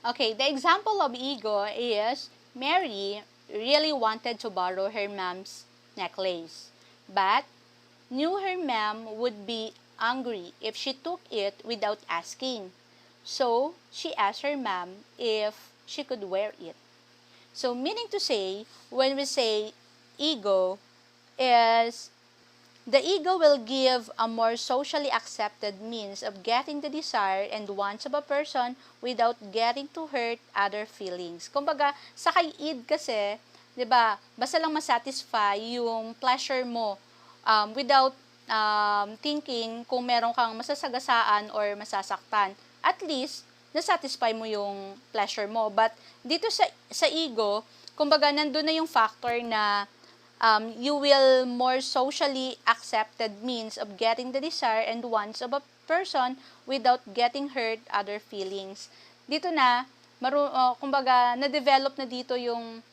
Okay, the example of ego is Mary really wanted to borrow her mom's necklace, but knew her mom would be angry if she took it without asking. So, she asked her mom if she could wear it. So, meaning to say, when we say ego, is the ego will give a more socially accepted means of getting the desire and wants of a person without getting to hurt other feelings. Kumbaga, sa kay id kasi, 'di ba, basta lang masatisfy yung pleasure mo without thinking kung meron kang masasagasaan or masasaktan. At least, nasatisfy mo yung pleasure mo. But dito sa ego, kumbaga nandun na yung factor na you will more socially accepted means of getting the desire and wants of a person without getting hurt other feelings. Dito na, kumbaga, na-develop na dito yung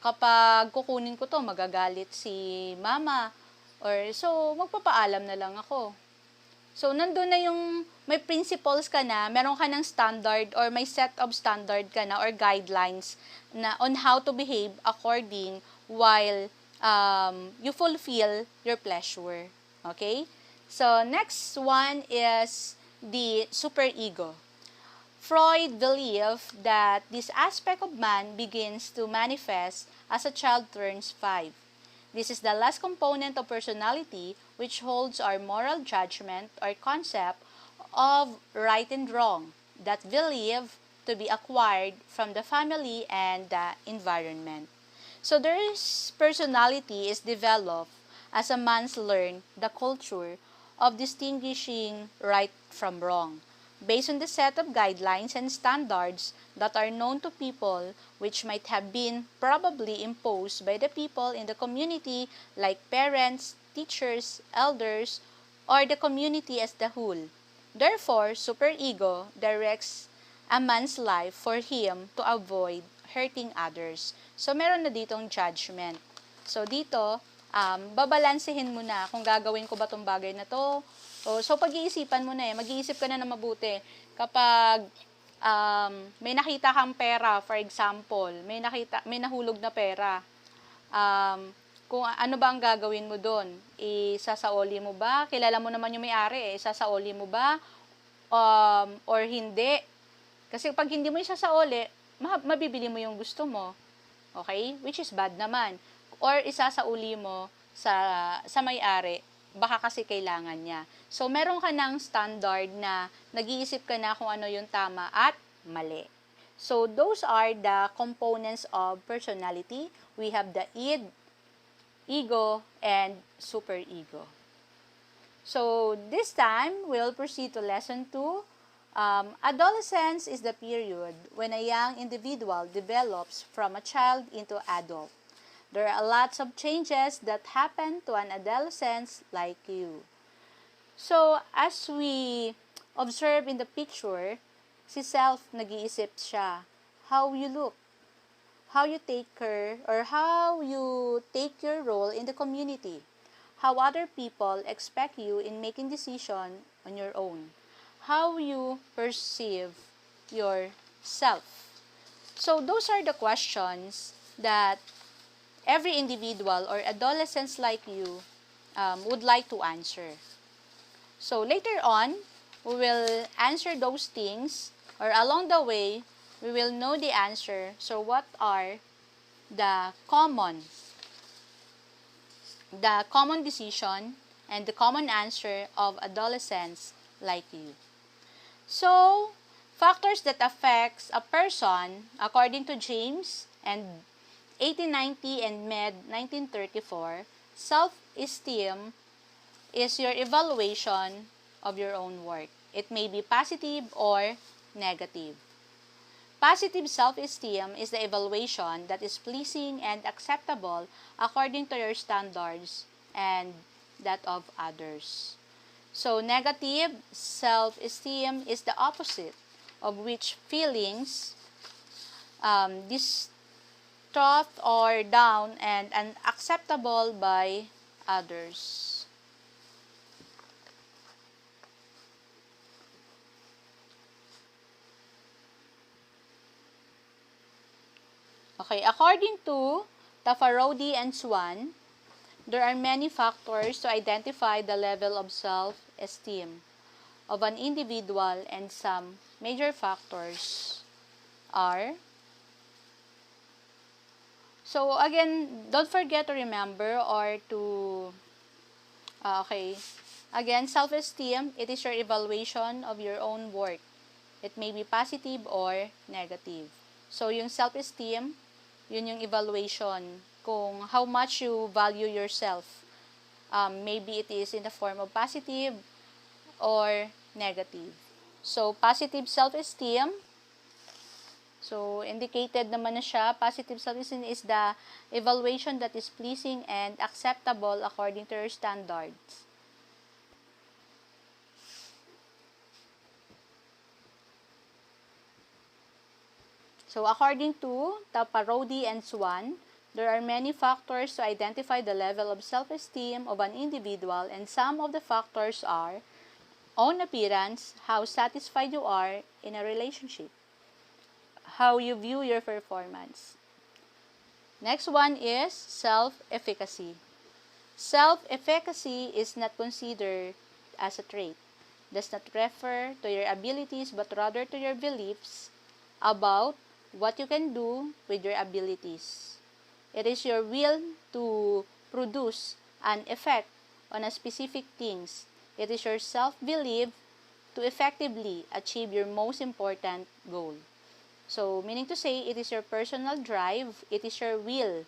kapag kukunin ko to, magagalit si mama. Or, so, magpapaalam na lang ako. So, nandun na yung may principles ka na, meron ka ng standard or may set of standard ka na or guidelines na on how to behave according while you fulfill your pleasure. Okay? So, next one is the superego. Freud believed that this aspect of man begins to manifest as a child turns 5. This is the last component of personality which holds our moral judgment or concept of right and wrong that believe to be acquired from the family and the environment. So this personality is developed as a man's learn the culture of distinguishing right from wrong, based on the set of guidelines and standards that are known to people which might have been probably imposed by the people in the community like parents, teachers, elders, or the community as the whole. Therefore, superego directs a man's life for him to avoid hurting others. So, meron na ditong judgment. So, dito, babalansehin mo na kung gagawin ko ba tong bagay na to. So, pag-iisipan mo na mag-iisip ka na mabuti. Kapag may nakita kang pera, for example, may nahulog na pera, kung ano ba ang gagawin mo doon? Isasaoli mo ba? Kilala mo naman yung may-ari, isasaoli mo ba? Or hindi? Kasi pag hindi mo isasaoli, mabibili mo yung gusto mo. Okay? Which is bad naman. Or isasauli mo sa may-ari, baka kasi kailangan niya. So, meron ka ng standard na nag-iisip ka na kung ano yung tama at mali. So, those are the components of personality. We have the id, ego, and superego. So, this time, we'll proceed to lesson 2. Adolescence is the period when a young individual develops from a child into adult. There are lots of changes that happen to an adolescent like you. So, as we observe in the picture, si Self, nag-iisip siya. How you look, how you take care, or how you take your role in the community. How other people expect you in making decisions on your own. How you perceive yourself. So, those are the questions that every individual or adolescents like you would like to answer. So, later on, we will answer those things, or along the way, we will know the answer. So, what are the common decision and the common answer of adolescents like you? So, factors that affects a person, according to James and 1890 and Med 1934, self-esteem is your evaluation of your own work. It may be positive or negative. Positive self-esteem is the evaluation that is pleasing and acceptable according to your standards and that of others. So, negative self-esteem is the opposite, of which feelings distraught or down and unacceptable by others. Okay, according to Tafarodi and Swan, there are many factors to identify the level of self-esteem of an individual, and some major factors are, so again, don't forget to remember or to, okay, again, self-esteem, it is your evaluation of your own worth. It may be positive or negative. So, yung self-esteem, yun yung evaluation kung how much you value yourself. Maybe it is in the form of positive or negative. So, positive self-esteem, so indicated naman na siya, positive self-esteem is the evaluation that is pleasing and acceptable according to your standards. So, according to Taparodi and Swan, there are many factors to identify the level of self-esteem of an individual, and some of the factors are own appearance, how satisfied you are in a relationship, how you view your performance. Next one is self-efficacy. Self-efficacy is not considered as a trait. Does not refer to your abilities but rather to your beliefs about what you can do with your abilities. It is your will to produce an effect on a specific things. It is your self-belief to effectively achieve your most important goal. So, meaning to say, it is your personal drive, it is your will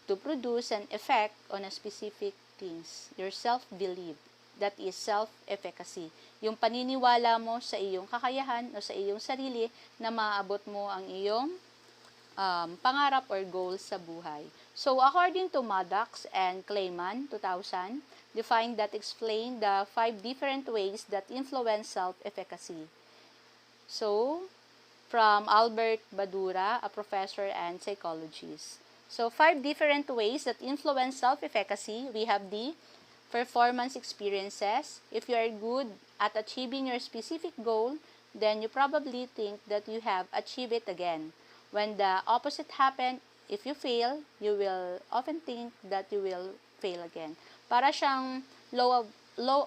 to produce an effect on a specific things. Your self-belief. That is self-efficacy. Yung paniniwala mo sa iyong kakayahan o sa iyong sarili na maaabot mo ang iyong pangarap or goals sa buhay. So, according to Maddox and Clayman, 2000, defined that explain the 5 different ways that influence self-efficacy. So, from Albert Badura, a professor and psychologist. So, 5 different ways that influence self-efficacy. We have the performance experiences. If you are good at achieving your specific goal, then you probably think that you have achieved it again. When the opposite happens, if you fail, you will often think that you will fail again. Para siyang law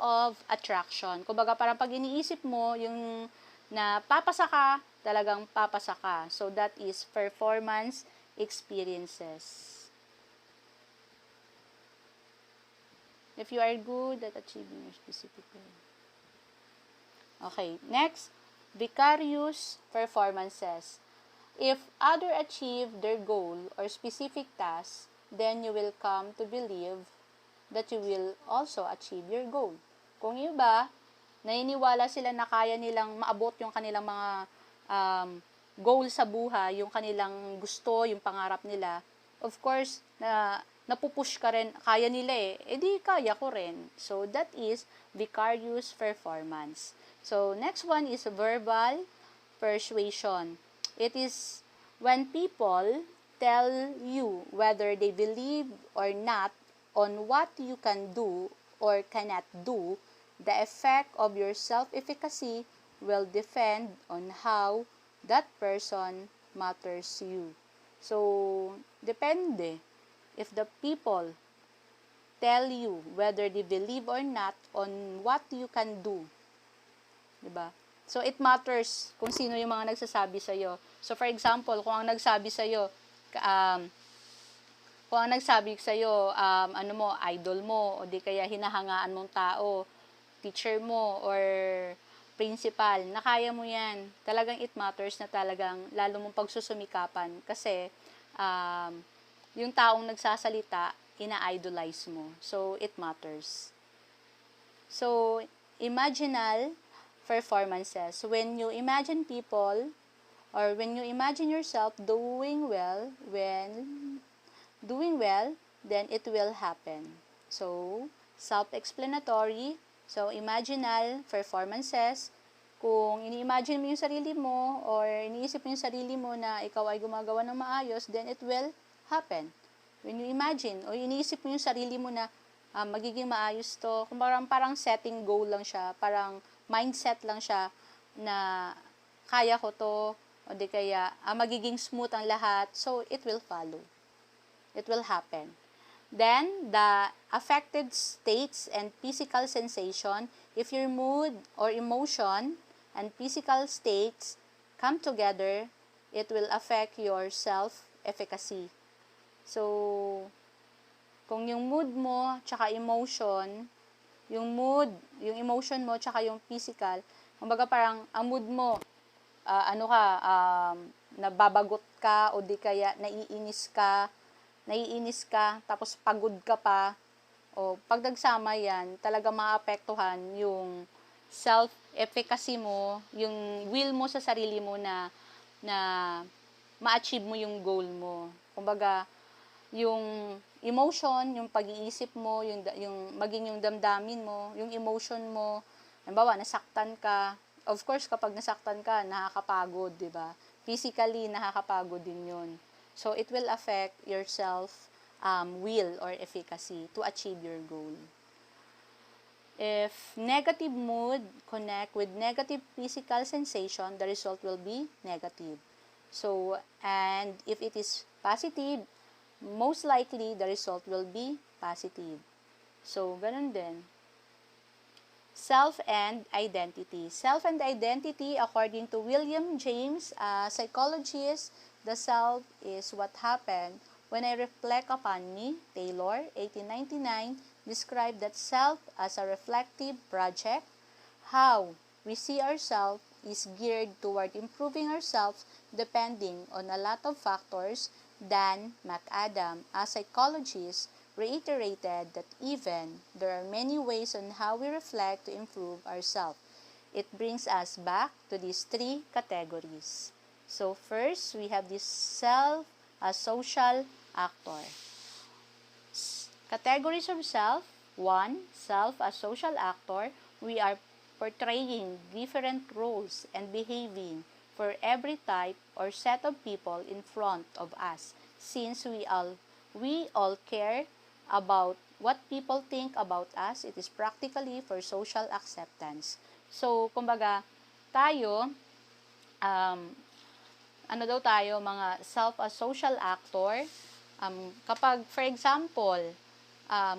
of attraction. Kumbaga, parang pag iniisip mo yung na papasa ka, talagang papasa ka. So, that is performance experiences. If you are good at achieving your specific goal. Okay, next, vicarious performances. If others achieve their goal or specific task, then you will come to believe that you will also achieve your goal. Kung iba, naniniwala sila na kaya nilang maabot yung kanilang mga goal sa buhay, yung kanilang gusto, yung pangarap nila, of course, napupush ka rin, kaya nila di kaya ko rin. So, that is vicarious performance. So, next one is verbal persuasion. It is when people tell you whether they believe or not on what you can do or cannot do. The effect of your self-efficacy will depend on how that person matters to you. So, depende. If the people tell you whether they believe or not on what you can do. Diba? So, it matters kung sino yung mga nagsasabi sa'yo. So, for example, kung ang nagsabi sa'yo, ano mo, idol mo, o di kaya hinahangaan mong tao, teacher mo, or principal, na kaya mo yan. Talagang it matters na talagang lalo mong pagsusumikapan. Kasi, yung taong nagsasalita, ina-idolize mo. So, it matters. So, imaginal performances. When you imagine people, or when you imagine yourself doing well, then it will happen. So, self-explanatory. So, imaginal performances. Kung ini-imagine mo yung sarili mo, or iniisip mo yung sarili mo na ikaw ay gumagawa ng maayos, then it will happen. When you imagine, o iniisip mo yung sarili mo na magiging maayos to, kung parang setting goal lang siya, parang mindset lang siya na kaya ko to, o di kaya magiging smooth ang lahat, so it will follow. It will happen. Then, the affected states and physical sensation, if your mood or emotion and physical states come together, it will affect your self-efficacy. So, kung yung mood mo, tsaka emotion, yung mood, yung emotion mo, tsaka yung physical, kumbaga parang ang mood mo, nababagot ka, o di kaya naiinis ka, tapos pagod ka pa, o pag nagsama yan, talaga maapektuhan yung self-efficacy mo, yung will mo sa sarili mo na ma-achieve mo yung goal mo. Kumbaga, yung emotion, yung pag-iisip mo, yung maging yung damdamin mo, yung emotion mo, halimbawa, nasaktan ka. Of course, kapag nasaktan ka, nakakapagod, di ba? Physically, nakakapagod din yun. So, it will affect your will or efficacy to achieve your goal. If negative mood connect with negative physical sensation, the result will be negative. So, and if it is positive, most likely the result will be positive. So, ganun din. Self and identity. Self and identity, according to William James, a psychologist, the self is what happened when I reflect upon me. Taylor, 1899, described that self as a reflective project. How we see ourselves is geared toward improving ourselves depending on a lot of factors. Dan McAdam, a psychologist, reiterated that even there are many ways on how we reflect to improve ourselves. It brings us back to these three categories. So first, we have this self as social actor. Categories of self. 1. Self as social actor. We are portraying different roles and behaving for every type or set of people in front of us, since we all care about what people think about us. It is practically for social acceptance. So, kumbaga, tayo, mga self as social actor, kapag, for example,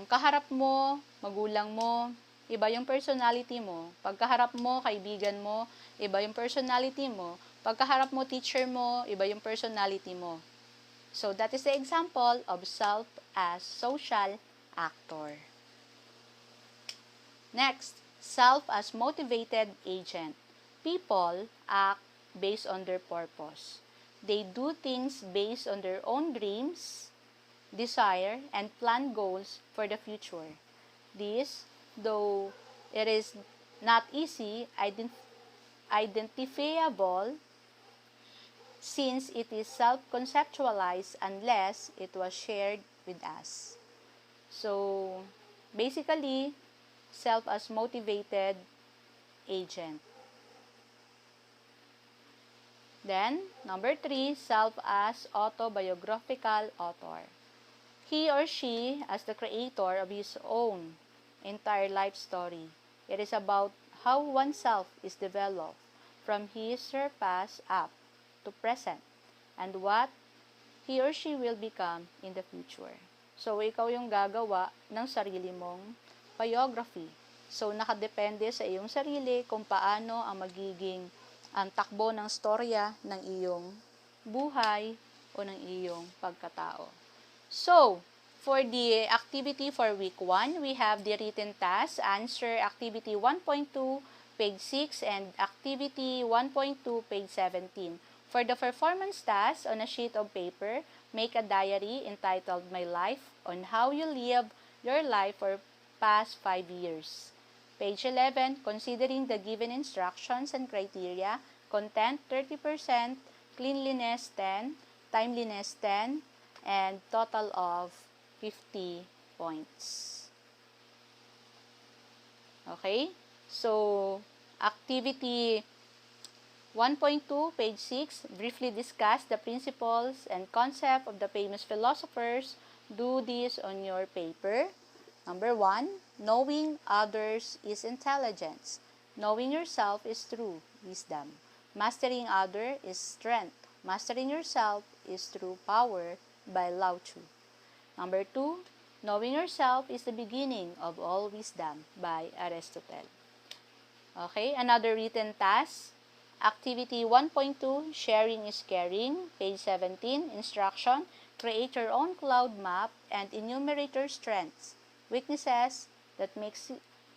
kaharap mo, magulang mo, iba yung personality mo. Pagkaharap mo, kaibigan mo, iba yung personality mo. Pagkaharap mo, teacher mo, iba yung personality mo. So, that is the example of self as social actor. Next, self as motivated agent. People act based on their purpose. They do things based on their own dreams, desire, and plan goals for the future. This, though it is not easy, identifiable, since it is self-conceptualized unless it was shared with us. So, basically, self as motivated agent. Then, number 3, self as autobiographical author. He or she as the creator of his own entire life story. It is about how oneself is developed from his or past up to present and what he or she will become in the future. So, ikaw yung gagawa ng sarili mong biography. So, nakadepende sa iyong sarili kung paano ang magiging takbo ng storya ng iyong buhay o ng iyong pagkatao. So, for the activity for week 1, we have the written task, answer activity 1.2, page 6, and activity 1.2, page 17. For the performance task, on a sheet of paper, make a diary entitled My Life on how you live your life for past 5 years. Page 11, considering the given instructions and criteria, content 30%, cleanliness 10, timeliness 10, and total of 50 points. Okay? So, activity 1.2, page 6, briefly discuss the principles and concept of the famous philosophers. Do this on your paper. Number 1, knowing others is intelligence. Knowing yourself is true wisdom. Mastering other is strength. Mastering yourself is true power by Lao Tzu. Number 2, knowing yourself is the beginning of all wisdom by Aristotle. Okay, another written task. Activity 1.2, sharing is caring. Page 17, instruction. Create your own cloud map and enumerate your strengths, weaknesses,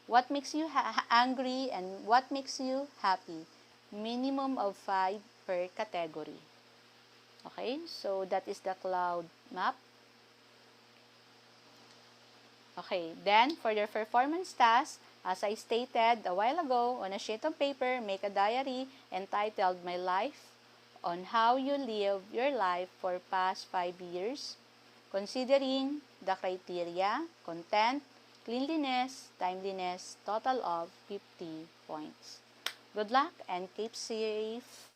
what makes you angry and what makes you happy. Minimum of 5 per category. Okay, so that is the cloud map. Okay, then for your performance task, as I stated a while ago, on a sheet of paper, make a diary entitled My Life on how you live your life for past 5 years, considering the criteria, content, cleanliness, timeliness, total of 50 points. Good luck and keep safe.